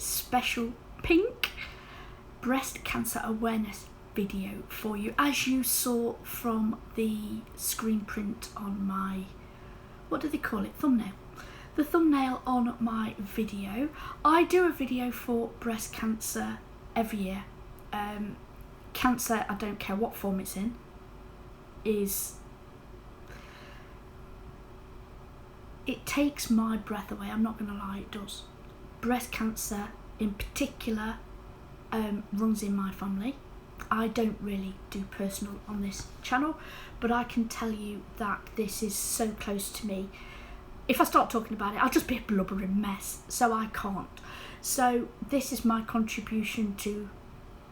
special pink breast cancer awareness video for you, as you saw from the screen print on my, what do they call it, thumbnail. The thumbnail on my video. I do a video for breast cancer every year. Cancer, I don't care what form it's in, it takes my breath away. I'm not going to lie, it does. Breast cancer in particular runs in my family. I don't really do personal on this channel, but I can tell you that this is so close to me. If I start talking about it, I'll just be a blubbering mess, so I can't. So this is my contribution to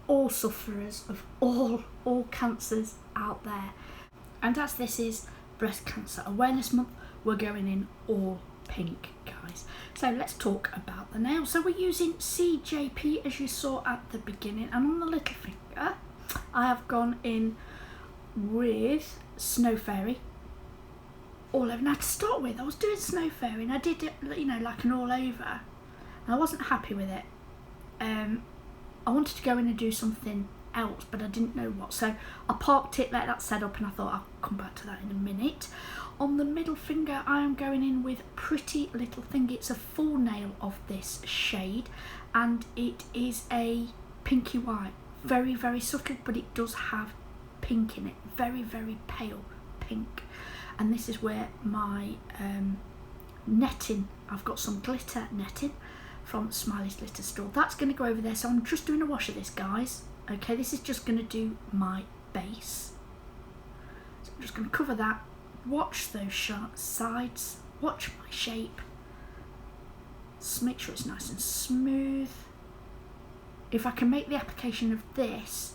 all sufferers of all cancers out there. And as this is Breast Cancer Awareness Month, we're going in all pink, guys. So let's talk about the nail. So we're using CJP, as you saw at the beginning, and on the little finger I have gone in with Snow Fairy all over. Now to start with, I was doing Snow Fairy and I did it, you know, like an all over, and I wasn't happy with it. I wanted to go in and do something else, but I didn't know what, so I parked it, let that set up, and I thought I'll come back to that in a minute. On the middle finger I am going in with Pretty Little Thing. It's a full nail of this shade and it is a pinky white, very, very subtle, but it does have pink in it, very, very pale pink. And this is where my netting, I've got some glitter netting from Smiley's Glitter Store. That's going to go over there, so I'm just doing a wash of this, guys. Okay, this is just going to do my base. So I'm just going to cover that, watch those sharp sides, watch my shape, just make sure it's nice and smooth. If I can make the application of this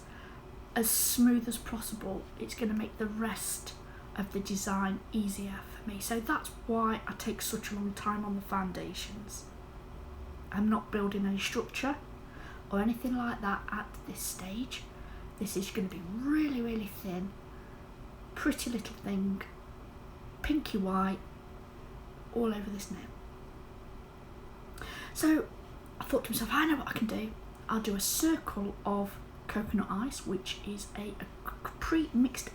as smooth as possible, it's going to make the rest of the design easier for me. So that's why I take such a long time on the foundations. I'm not building any structure or anything like that at this stage. This is going to be really, really thin, Pretty Little Thing, pinky white, all over this nail. So I thought to myself, I know what I can do. I'll do a circle of coconut ice, which is a pre-mixed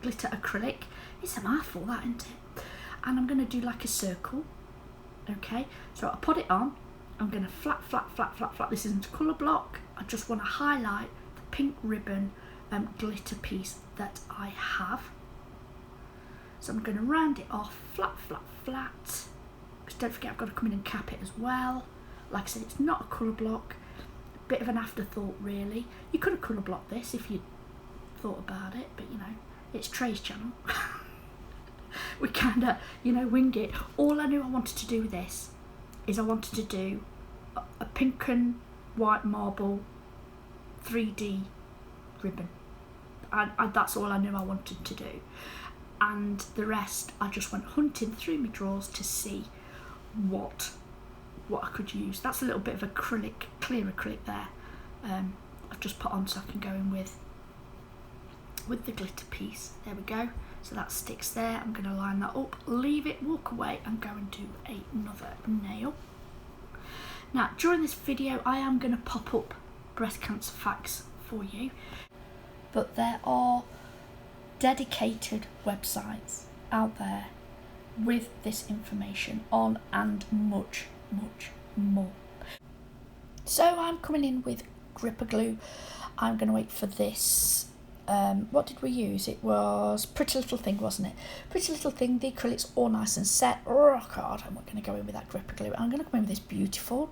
glitter acrylic. It's a mouthful, that, isn't it? And I'm going to do like a circle. Okay, so I put it on. I'm going to flat. This isn't a colour block. I just want to highlight the pink ribbon glitter piece that I have. So I'm going to round it off flat. Because don't forget, I've got to come in and cap it as well. Like I said, it's not a colour block. A bit of an afterthought, really. You could have colour blocked this if you thought about it, but you know, it's Trey's channel. We kind of, you know, wing it. All I knew I wanted to do with this is I wanted to do a pink and white marble 3D ribbon. That's all I knew I wanted to do. And the rest, I just went hunting through my drawers to see what I could use. That's a little bit of acrylic, clear acrylic there. I've just put on so I can go in with the glitter piece. There we go. So that sticks there. I'm going to line that up, leave it, walk away, and go and do another nail. Now, during this video, I am going to pop up breast cancer facts for you, but there are dedicated websites out there with this information on and much more. So I'm coming in with gripper glue. I'm going to wait for this. What did we use? It was Pretty Little Thing, wasn't it? Pretty Little Thing, the acrylic's all nice and set. Oh god, I'm not going to go in with that gripper glue. I'm going to come in with this beautiful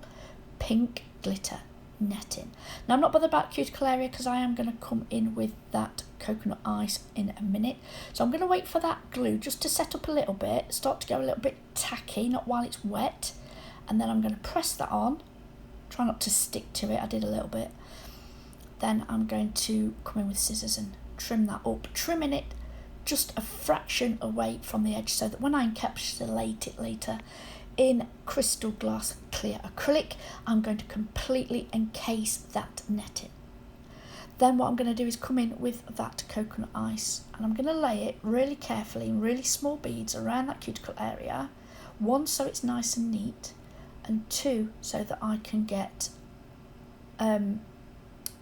pink glitter netting. Now I'm not bothered about cuticle area because I am going to come in with that coconut ice in a minute. So I'm going to wait for that glue just to set up a little bit, start to go a little bit tacky, not while it's wet. And then I'm going to press that on. Try not to stick to it, I did a little bit. Then I'm going to come in with scissors and trim that up, trimming it just a fraction away from the edge so that when I encapsulate it later in crystal glass clear acrylic, I'm going to completely encase that netting. Then what I'm going to do is come in with that coconut ice and I'm going to lay it really carefully in really small beads around that cuticle area. One, so it's nice and neat, and 2 so that I can get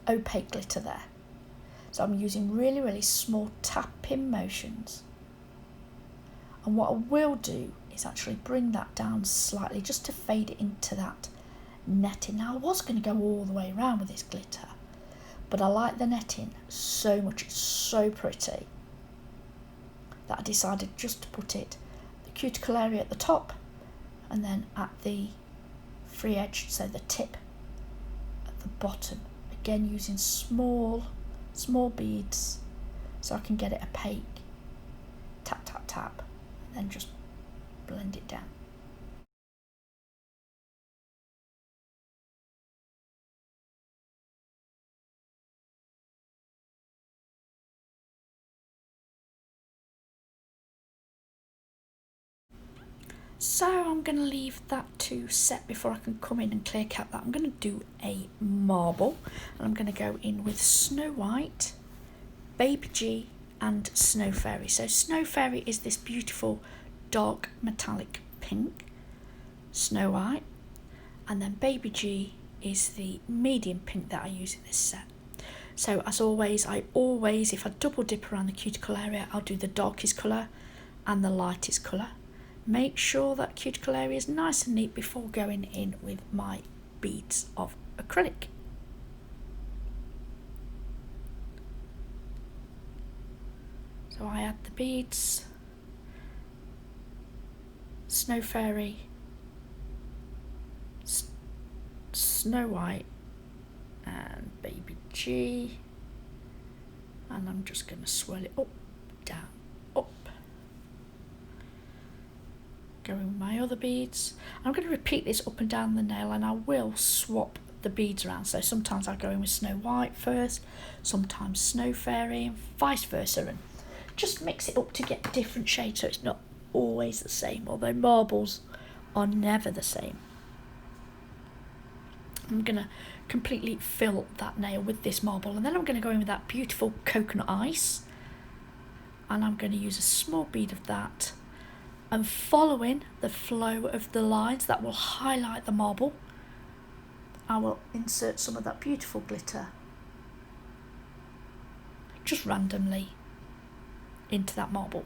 opaque glitter there. So I'm using really, really small tapping motions. And what I will do is actually bring that down slightly just to fade it into that netting. Now I was going to go all the way around with this glitter, but I like the netting so much, it's so pretty, that I decided just to put it the cuticle area at the top and then at the free edge, so the tip at the bottom. Again using small beads so I can get it opaque. Tap, tap, tap, and then just blend it down. So I'm going to leave that to set before I can come in and clear cap that. I'm going to do a marble, and I'm going to go in with Snow White, Baby G and Snow Fairy. So Snow Fairy is this beautiful dark metallic pink, Snow White, and then Baby G is the medium pink that I use in this set. So as always, if I double dip around the cuticle area, I'll do the darkest colour and the lightest colour. Make sure that cuticle area is nice and neat before going in with my beads of acrylic. So I add the beads, Snow Fairy, Snow White and Baby G, and I'm just going to swirl it up, down, up. Going with my other beads. I'm going to repeat this up and down the nail, and I will swap the beads around. So sometimes I go in with Snow White first, sometimes Snow Fairy, and vice versa, and just mix it up to get different shades so it's not always the same, although marbles are never the same. I'm going to completely fill that nail with this marble, and then I'm going to go in with that beautiful coconut ice, and I'm going to use a small bead of that, and following the flow of the lines that will highlight the marble, I will insert some of that beautiful glitter just randomly into that marble.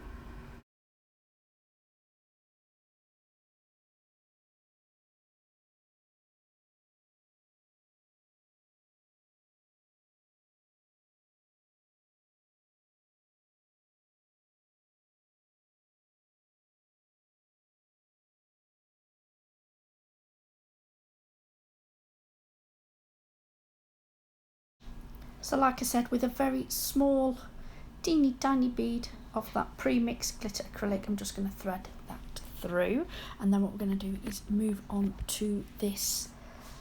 So like I said, with a very small teeny tiny bead of that pre-mixed glitter acrylic, I'm just going to thread that through, and then what we're going to do is move on to this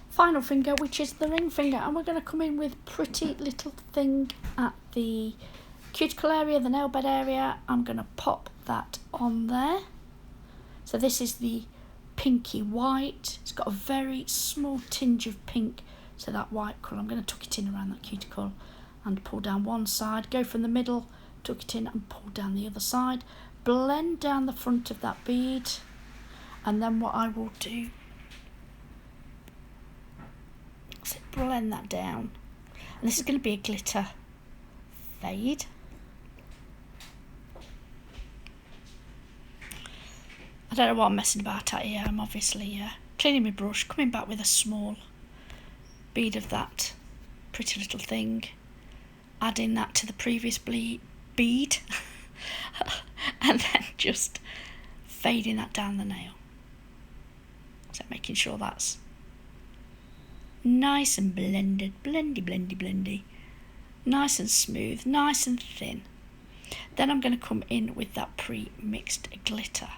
final finger, which is the ring finger, and we're going to come in with pretty little thing at the cuticle area, the nail bed area. I'm going to pop that on there. So this is the pinky white. It's got a very small tinge of pink, so that white colour. I'm going to tuck it in around that cuticle and pull down one side, go from the middle, tuck it in and pull down the other side, blend down the front of that bead, and then what I will do is blend that down. And this is going to be a glitter fade. I don't know what I'm messing about at here. I'm obviously cleaning my brush, coming back with a small bead of that pretty little thing, adding that to the previous bead and then just fading that down the nail. So making sure that's nice and blended, blendy, nice and smooth, nice and thin. Then I'm going to come in with that pre-mixed glitter.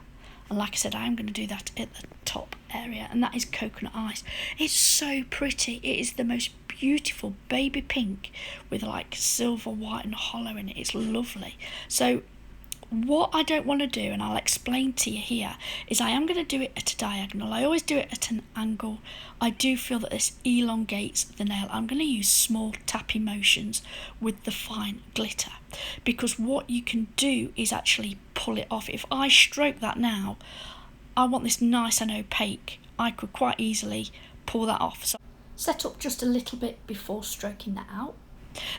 And like I said, I am going to do that at the top area, and that is coconut ice. It's so pretty. It is the most beautiful baby pink with like silver, white and hollow in it. It's lovely. So what I don't want to do, and I'll explain to you here, is I am going to do it at a diagonal. I always do it at an angle. I do feel that this elongates the nail. I'm going to use small tapping motions with the fine glitter, because what you can do is actually pull it off. If I stroke that now, I want this nice and opaque. I could quite easily pull that off. So set up just a little bit before stroking that out.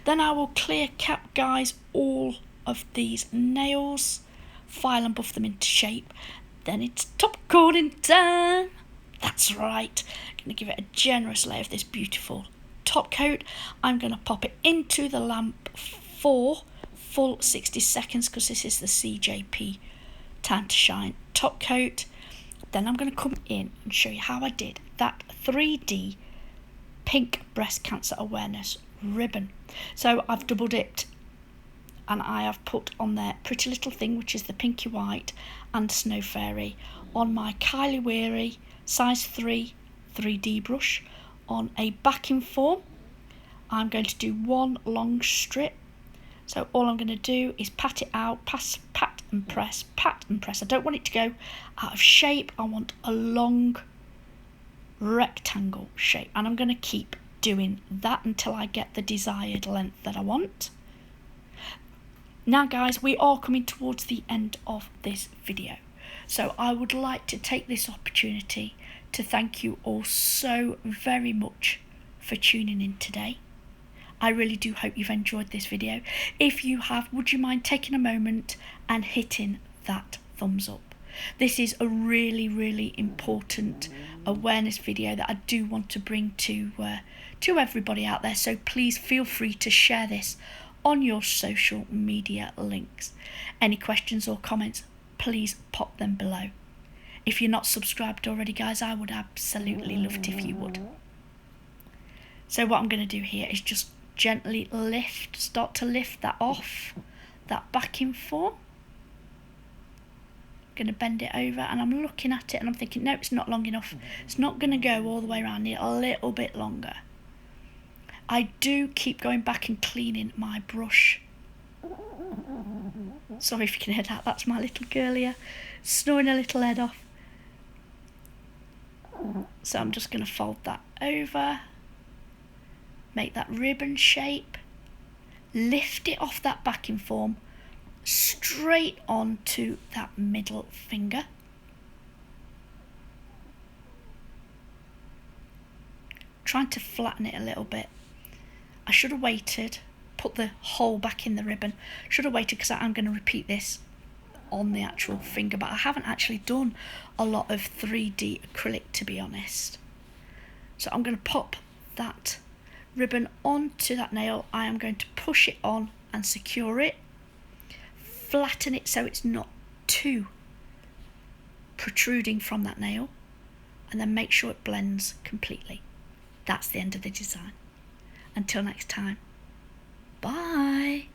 Then I will clear cap, guys, all of these nails, file and buff them into shape. Then it's top coating time. That's right. I'm going to give it a generous layer of this beautiful top coat. I'm going to pop it into the lamp for full 60 seconds because this is the CJP Time to Shine top coat. Then I'm going to come in and show you how I did that 3D pink breast cancer awareness ribbon. So I've double dipped and I have put on there Pretty Little Thing, which is the pinky white, and Snow Fairy on my Kylie Weary size 3 3D brush on a backing form. I'm going to do one long strip. So all I'm going to do is pat it out, pat and press, pat and press. I don't want it to go out of shape. I want a long rectangle shape, and I'm going to keep doing that until I get the desired length that I want. Now guys, we are coming towards the end of this video, so I would like to take this opportunity to thank you all so very much for tuning in today. I really do hope you've enjoyed this video. If you have, would you mind taking a moment and hitting that thumbs up? This is a really important awareness video that I do want to bring to everybody out there, so please feel free to share this on your social media links. Any questions or comments, please pop them below. If you're not subscribed already, guys, I would absolutely love it if you would. So what I'm going to do here is just gently start to lift that off, that backing form. Going to bend it over, and I'm looking at it and I'm thinking, no, it's not long enough. It's not going to go all the way around. I need a little bit longer. I do keep going back and cleaning my brush. Sorry if you can hear that. That's my little girl here snoring a little head off. So I'm just going to fold that over, make that ribbon shape, lift it off that backing form straight onto that middle finger. Trying to flatten it a little bit. I should have waited, put the hole back in the ribbon. Should have waited because I'm going to repeat this on the actual finger, but I haven't actually done a lot of 3D acrylic, to be honest. So I'm going to pop that ribbon onto that nail. I am going to push it on and secure it. Flatten it so it's not too protruding from that nail, and then make sure it blends completely. That's the end of the design. Until next time, bye.